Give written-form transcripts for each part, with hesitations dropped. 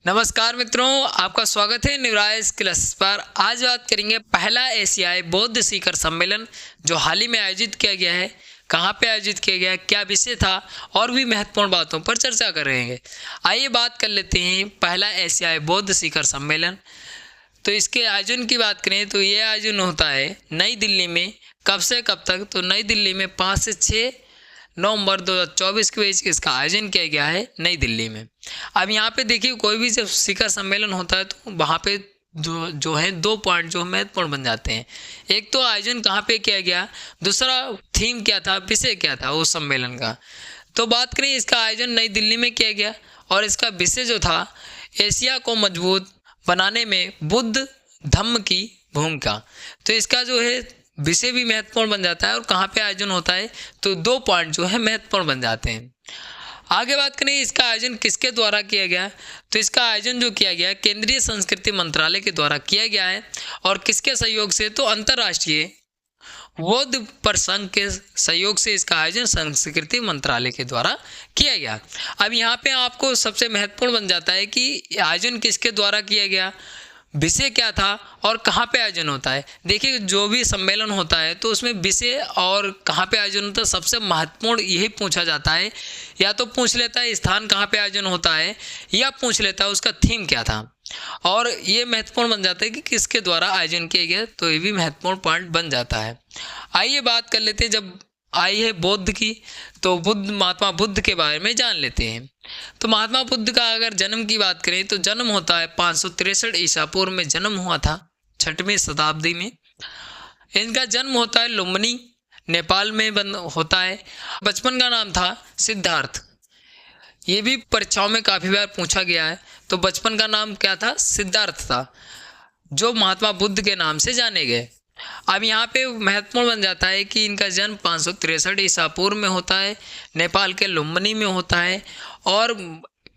नमस्कार मित्रों, आपका स्वागत है न्यूराइज क्लासेस पर। आज बात करेंगे पहला एशियाई बौद्ध शिखर सम्मेलन जो हाल ही में आयोजित किया गया है। कहाँ पे आयोजित किया गया, क्या विषय था और भी महत्वपूर्ण बातों पर चर्चा कर रहे हैं। आइए बात कर लेते हैं पहला एशियाई बौद्ध शिखर सम्मेलन। तो इसके आयोजन की बात करें तो ये आयोजन होता है नई दिल्ली में। कब से कब तक? तो नई दिल्ली में 5 से 6 नवंबर 2024 के बीच इसका आयोजन किया गया है नई दिल्ली में। अब यहाँ पे देखिए, कोई भी जब शिखर सम्मेलन होता है तो वहाँ पे जो है 2 पॉइंट जो महत्वपूर्ण बन जाते हैं। एक तो आयोजन कहाँ पे किया गया, दूसरा थीम क्या था, विषय क्या था उस सम्मेलन का। तो बात करें, इसका आयोजन नई दिल्ली में किया गया और इसका विषय जो था, एशिया को मजबूत बनाने में बुद्ध धम्म की भूमिका। तो इसका जो है विषय भी महत्वपूर्ण बन जाता है और कहाँ पे आयोजन होता है, तो 2 पॉइंट जो है महत्वपूर्ण बन जाते हैं। आगे बात करें इसका आयोजन किसके द्वारा किया गया, तो इसका आयोजन जो किया गया केंद्रीय संस्कृति मंत्रालय के द्वारा किया गया है। और किसके सहयोग से, तो अंतर्राष्ट्रीय बौद्ध परिसंघ के सहयोग से इसका आयोजन संस्कृति मंत्रालय के द्वारा किया गया। अब यहाँ पे आपको सबसे महत्वपूर्ण बन जाता है कि आयोजन किसके द्वारा किया गया, विषय क्या था और कहाँ पे आयोजन होता है। देखिए, जो भी सम्मेलन होता है तो उसमें विषय और कहाँ पे आयोजन होता है सबसे महत्वपूर्ण यही पूछा जाता है। या तो पूछ लेता है स्थान कहाँ पे आयोजन होता है, या पूछ लेता है उसका थीम क्या था। और ये महत्वपूर्ण बन जाता है कि किसके द्वारा आयोजन किया गया, तो ये भी महत्वपूर्ण पॉइंट बन जाता है। आइए बात कर लेते हैं, जब आई है बौद्ध की, तो महात्मा बुद्ध के बारे में जान लेते हैं। तो महात्मा बुद्ध का अगर जन्म की बात करें तो जन्म होता है 563 ईसा पूर्व में जन्म हुआ था, 6वीं शताब्दी में। इनका जन्म होता है लुम्बिनी, नेपाल में होता है। बचपन का नाम था सिद्धार्थ। ये भी परीक्षाओं में काफ़ी बार पूछा गया है। तो बचपन का नाम क्या था, सिद्धार्थ था, जो महात्मा बुद्ध के नाम से जाने गए। अब यहाँ पे महत्वपूर्ण बन जाता है कि इनका जन्म 563 ईसा पूर्व में होता है, नेपाल के लुम्बिनी में होता है। और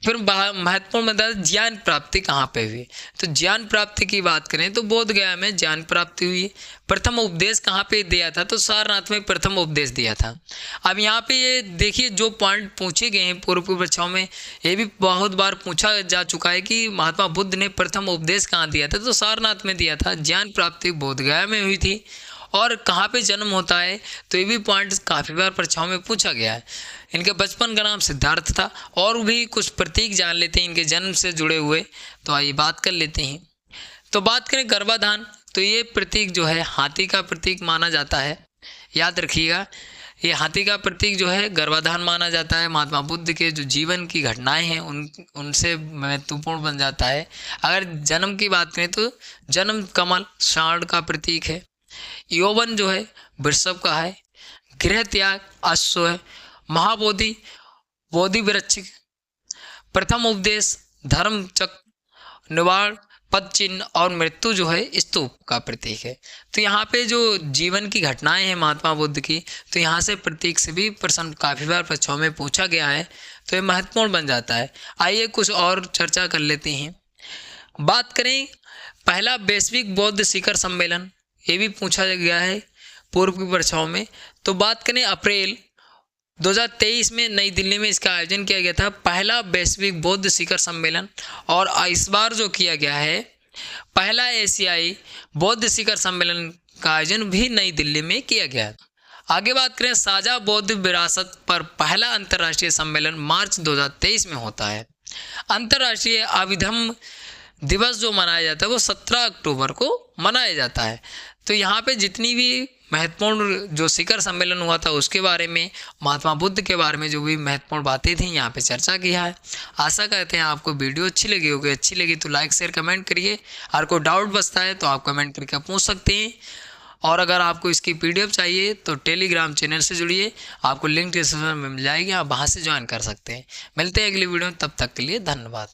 फिर महत्वपूर्ण बनता है ज्ञान प्राप्ति कहाँ पे हुई। तो ज्ञान प्राप्ति की बात करें तो बोध गया में ज्ञान प्राप्ति हुई। प्रथम उपदेश कहाँ पे दिया था, तो सारनाथ में प्रथम उपदेश दिया था। अब यहाँ पे ये देखिए, जो पॉइंट पूछे गए हैं पूर्व की परीक्षाओं में, ये भी बहुत बार पूछा जा चुका है कि महात्मा बुद्ध ने प्रथम उपदेश कहाँ दिया था, तो सारनाथ में दिया था। ज्ञान प्राप्ति बोध गया में हुई थी। और कहाँ पे जन्म होता है, तो ये भी पॉइंट काफ़ी बार परीक्षाओं में पूछा गया है। इनके बचपन का नाम सिद्धार्थ था। और भी कुछ प्रतीक जान लेते हैं इनके जन्म से जुड़े हुए, तो आइए बात कर लेते हैं। तो बात करें गर्भाधान, तो ये प्रतीक जो है हाथी का प्रतीक माना जाता है। याद रखिएगा, ये हाथी का प्रतीक जो है गर्भाधान माना जाता है। महात्मा बुद्ध के जो जीवन की घटनाएं हैं उनसे महत्वपूर्ण बन जाता है। अगर जन्म की बात करें तो जन्म कमल सांड का प्रतीक है। यौवन जो है वृषभ का है। गृह त्याग अश्व है। महाबोधि बोधि वृक्ष। प्रथम उपदेश धर्म चक्र निवाड़ पद चिन्ह। और मृत्यु जो है स्तूप का प्रतीक है। तो यहाँ पे जो जीवन की घटनाएं हैं महात्मा बुद्ध की, तो यहाँ से प्रतीक से भी प्रश्न काफ़ी बार परीक्षाओं में पूछा गया है, तो ये महत्वपूर्ण बन जाता है। आइए कुछ और चर्चा कर लेते हैं। बात करें पहला वैश्विक बौद्ध शिखर सम्मेलन, ये भी पूछा गया है पूर्व की परीक्षाओं में। तो बात करें अप्रैल 2023 में नई दिल्ली में इसका आयोजन किया गया था, पहला वैश्विक बौद्ध शिखर सम्मेलन। और इस बार जो किया गया है पहला एशियाई बौद्ध शिखर सम्मेलन का आयोजन भी नई दिल्ली में किया गया है। आगे बात करें साझा बौद्ध विरासत पर पहला अंतर्राष्ट्रीय सम्मेलन मार्च 2023 में होता है। अंतर्राष्ट्रीय अभिधम्म दिवस जो मनाया जाता है वो 17 अक्टूबर को मनाया जाता है। तो यहाँ पे जितनी भी महत्वपूर्ण जो शिखर सम्मेलन हुआ था उसके बारे में, महात्मा बुद्ध के बारे में जो भी महत्वपूर्ण बातें थी यहाँ पे चर्चा किया है। आशा करते हैं आपको वीडियो अच्छी लगी होगी। अच्छी लगी तो लाइक शेयर कमेंट करिए। और कोई डाउट बचता है तो आप कमेंट करके पूछ सकते हैं। और अगर आपको इसकी PDF चाहिए तो टेलीग्राम चैनल से जुड़िए, आपको लिंक डिस्क्रिप्शन में मिल जाएगी, आप वहाँ से ज्वाइन कर सकते हैं। मिलते हैं अगली वीडियो में, तब तक के लिए धन्यवाद।